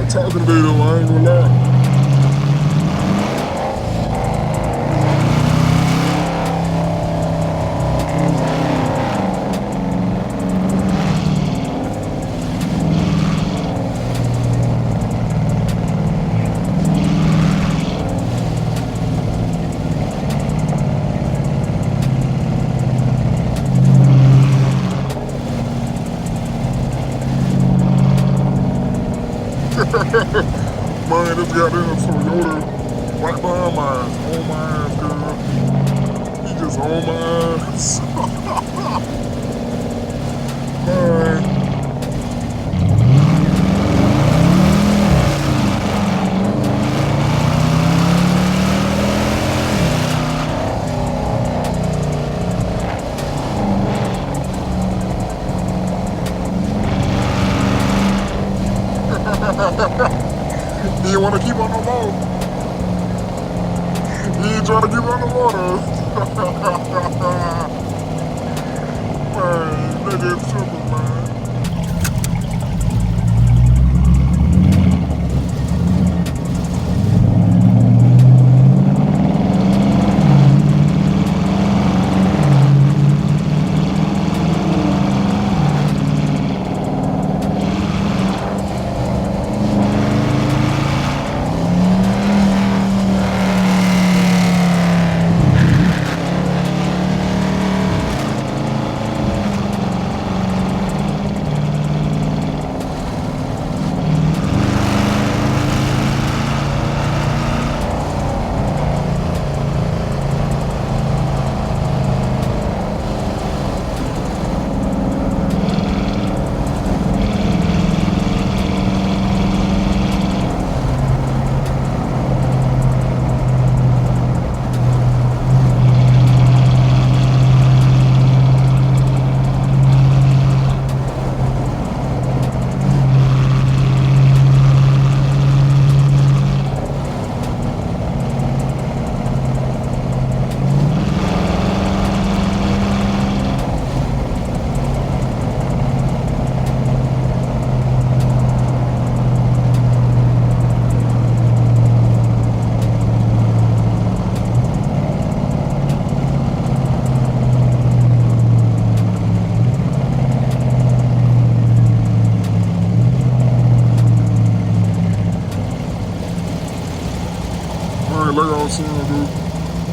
been talking today though, I ain't gonna lie. Man, this goddamn Toyota right behind mine, on my ass, girl. He just on my ass. Man. He didn't want to keep on no more. He ain't trying to keep on the water. Man, that is simple, man. Like I was saying, dude,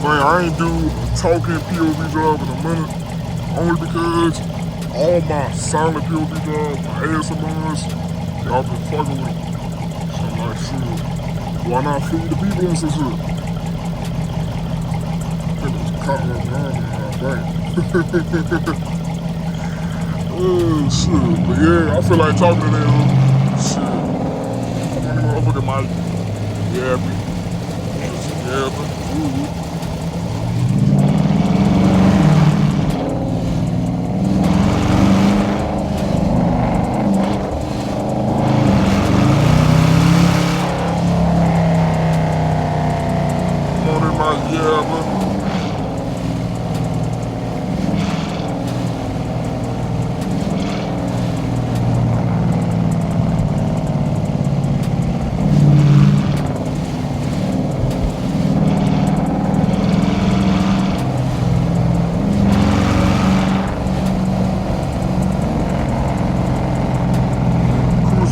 man, I ain't do a talking POV job in a minute, only because all my silent POV jobs, my ASMRs, y'all been fucking with them. So I'm like, shit, why not feed the people and some shit? I think it was caught up behind me, my brain. Oh, shit, but yeah, I feel like talking to them, shit. I'm on the motherfucking mic, yeah, man. Yeah, but I'm on in my yeah, but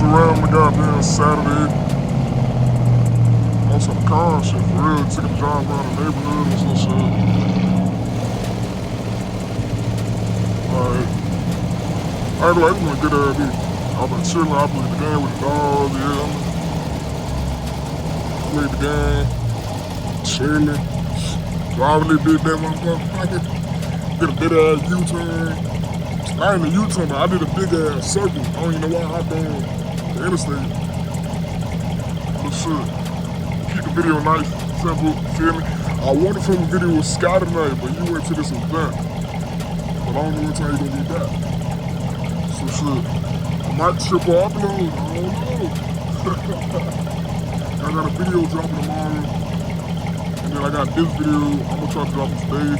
around the goddamn Saturday on some car shit for real. Took a drive around the neighborhood and some shit. Like, I ain't like, I'm gonna get out there. I've been chilling, I played the game with the dogs, yeah. Played the game, chilling, driving a little bit that motherfucker. Did a big ass U-turn. I ain't a U-turn, but I did a big ass circle. I don't even know why I done the interstate. But shit, keep the video nice, simple, feel me? I wanted to film a video with Sky tonight, but you went to this event. But I don't know what time you gonna be back. So shit, I might triple upload, I don't know. I got a video dropping tomorrow. And then I got this video, I'm gonna try to drop it today.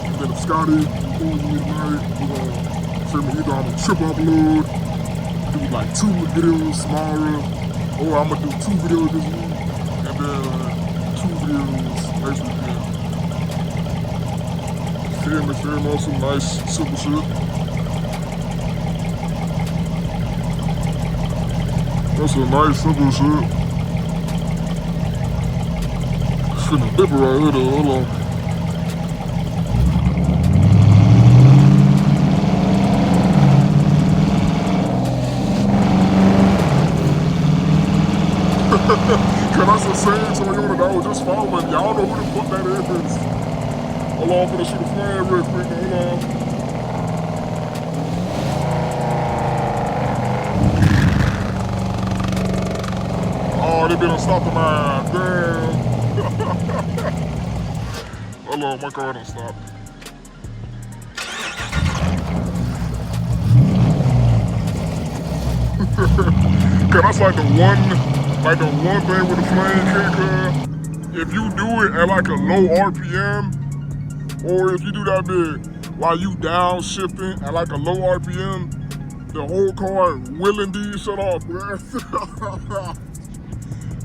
And then if Scotty calls me tonight, we're gonna film either I'm gonna triple upload, do like 2 videos tomorrow, or I'm gonna do 2 videos this week, and then 2 videos next weekend. Feel me, on some nice, simple shit. That's a nice, simple shit. Finna dip it right here though, hold on. Cause that's the same Toyota that I was just following. Y'all know who the fuck that is. Hold on, I'm finna shoot a flag real quick, hold on. Oh, they been stopped mine, damn. Hold on, my car done stopped. Cause that's like the one thing with the flame kicker. If you do it at like a low RPM, or if you do that bit while you downshifting at like a low RPM, the whole car will indeed shut off, bruh.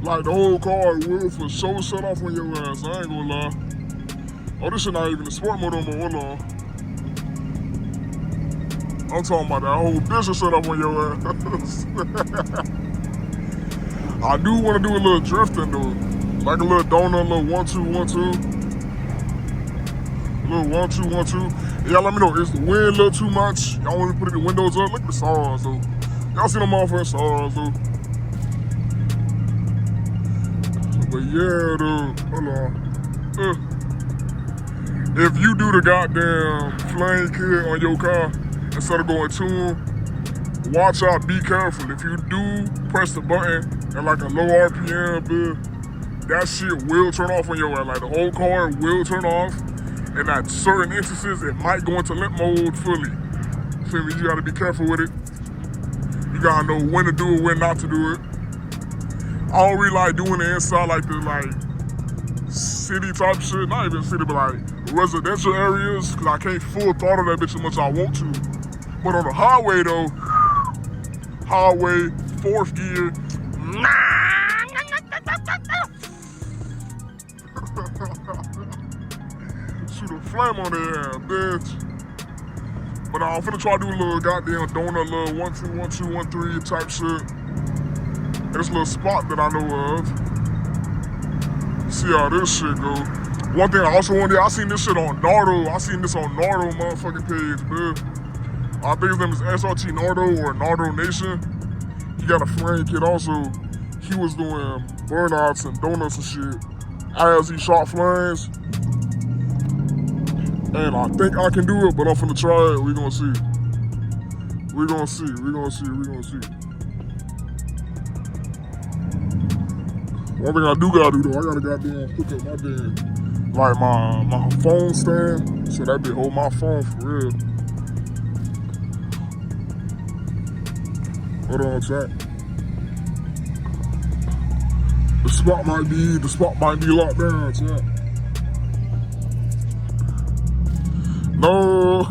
Like the whole car will for sure shut off on your ass, I ain't gonna lie. Oh, this shit not even a sport mode no more, hold on. I'm talking about that whole bitch will shut off on your ass. I do want to do a little drifting though. Like a little donut, a little 1-2, 1-2. A little 1-2, 1-2. Y'all let me know, is the wind a little too much? Y'all want to put the windows up? Look at the stars though. Y'all see them motherfucking stars though. But yeah dude, hold on. If you do the goddamn flame kit on your car, instead of going tune, watch out, be careful. If you do press the button at like a low RPM, dude, that shit will turn off on your ass. Like the whole car will turn off. And at certain instances, it might go into limp mode fully. Feel me? You gotta be careful with it. You gotta know when to do it, when not to do it. I don't really like doing it inside like the city type shit. Not even city, but like residential areas. Cause I can't full throttle that bitch as much as I want to. But on the highway though, highway, 4th gear. Shoot a flame on there, bitch. But I'm finna try to do a little goddamn donut, little 1-2, 1-2, 1-3 type shit. And this little spot that I know of. See how this shit go. One thing I also want to do, I seen this shit on Nardo. I seen this on Nardo motherfucking page, man. I think his name is SRT Nardo or Nardo Nation. He got a flame kit also. He was doing burnouts and donuts and shit as he shot flames. And I think I can do it, but I'm finna try it. We gonna see. We gonna see. We gonna see. We gonna see. One thing I do gotta do though, I gotta goddamn hook up my damn, like my phone stand, so that bitch hold my phone for real. Hold on, chat. The spot might be locked down, chat. No.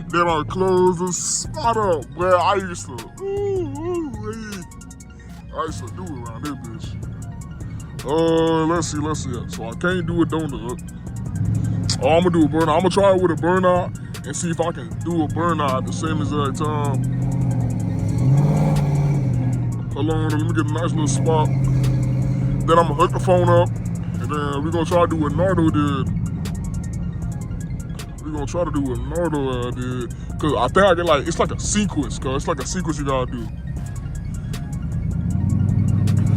Then I close the spot up. Where I used to do it around this bitch. Let's see. So I can't do a donut. Oh, I'm gonna do a burnout. I'm gonna try it with a burnout and see if I can do a burnout at the same exact time. Hold on, let me get a nice little spot. Then I'm gonna hook the phone up, and then we're gonna try to do what Nardo did. We're gonna try to do what Nardo did. Cause I think I get like, it's like a sequence, cause it's like a sequence you gotta do.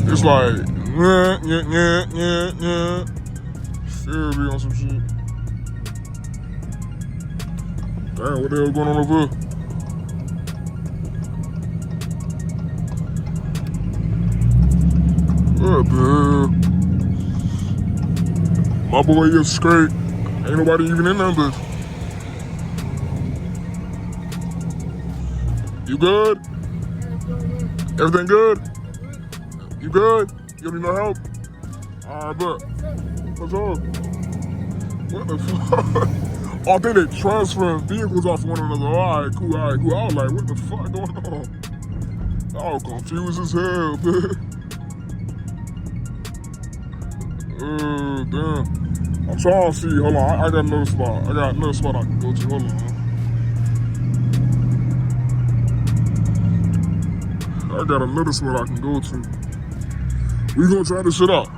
It's like, yeah. Feel me on some shit. Damn, what the hell going on over here? What the hell? My boy is straight. Ain't nobody even in that bitch. You good? Everything good? You good? You need no help? Alright, bet. What's up? What the fuck? Oh, I think they transferring vehicles off one another. All right, cool. I was like, what the fuck going on? I was confused as hell, man. Damn. I'm trying to see. Hold on, I got another spot. I can go to. Hold on. I got another spot I can go to. We gonna try this shit out.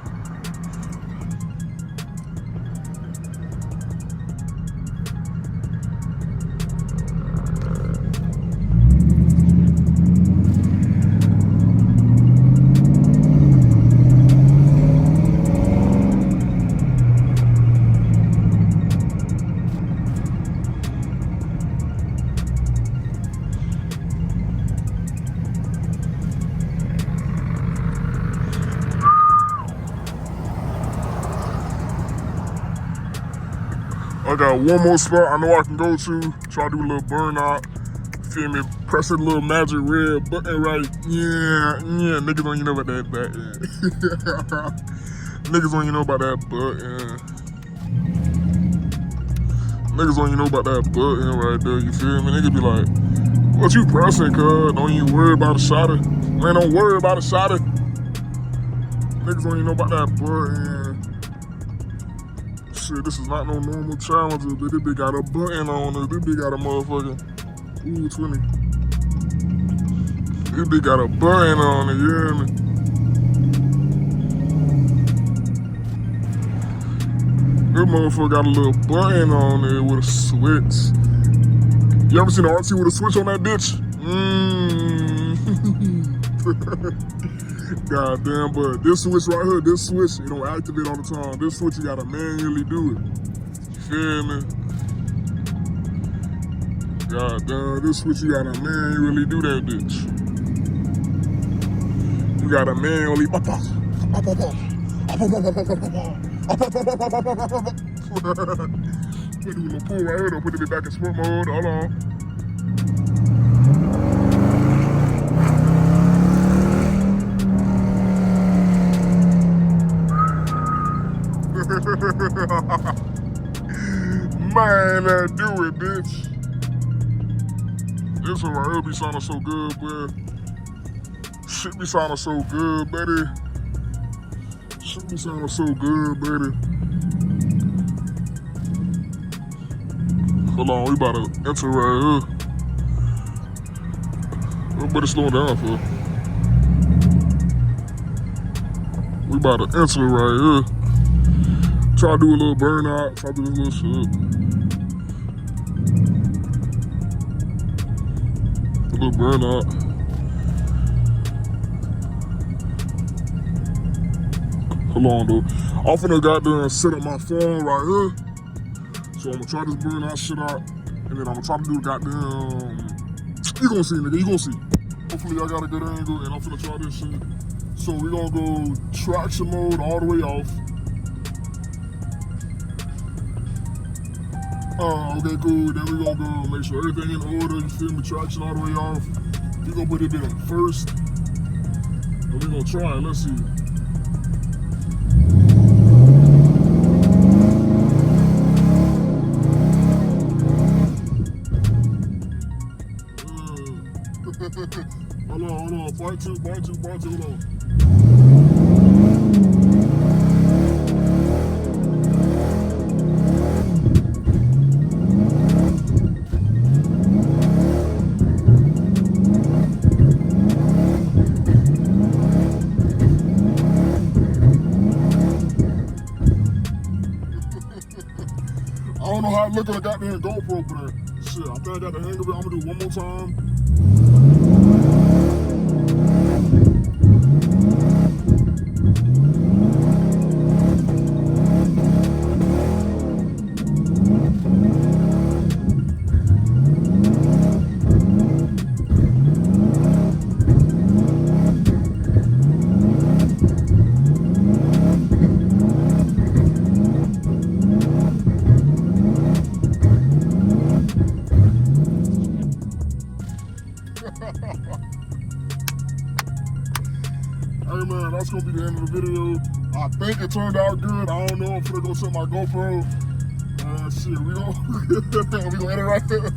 I got one more spot I know I can go to. Try to do a little burnout. Feel me? Press that little magic red button right. Yeah. Niggas don't even know about that button. Niggas don't even know about that button. Niggas don't even know about that button right there. You feel me? Niggas be like, what you pressing, cuz? Don't even worry about a shot it. Man, don't worry about a shot it. Niggas don't even know about that button. Shit, this is not no normal challenger, but this bitch got a button on it. This bitch got a motherfucking 20. This bitch got a button on it, you hear me? This motherfucker got a little button on it with a switch. You ever seen an RT with a switch on that bitch? Goddamn, but this switch right here, it don't activate all the time. This switch, you gotta manually do it. You feel me? Goddamn, this switch, you gotta manually do that bitch. You gotta manually. Put a little pull right here, though. Put it back in sport mode. Hold on. Man, do it, bitch. This one right here be sounding so good, boy. Shit be sounding so good, buddy. Shit be sounding so good, buddy. Hold on, we about to enter right here. Everybody slow down for. We about to enter right here. Try to do a little burnout. Try to do this little shit. A little burnout. Hold on, dude. I'm finna goddamn set up my phone right here. So I'm gonna try this burnout shit out. And then I'm gonna try to do the goddamn. You gonna see, nigga. You gonna see. Hopefully I got a good angle and I'm finna try this shit. So we gonna go traction mode all the way off. Okay, cool. Then we gonna go make sure everything in order. You feel me? Traction all the way off. We gonna put it in first. And we gonna try it. Let's see. Hold on. Part two. Hold on. I don't know how it look on the goddamn GoPro, but shit, I think I got the hang of it. I'm gonna do it one more time. Hey man, that's gonna be the end of the video. I think it turned out good. I don't know. I'm gonna go set my GoPro. Shit, we gonna end it right there.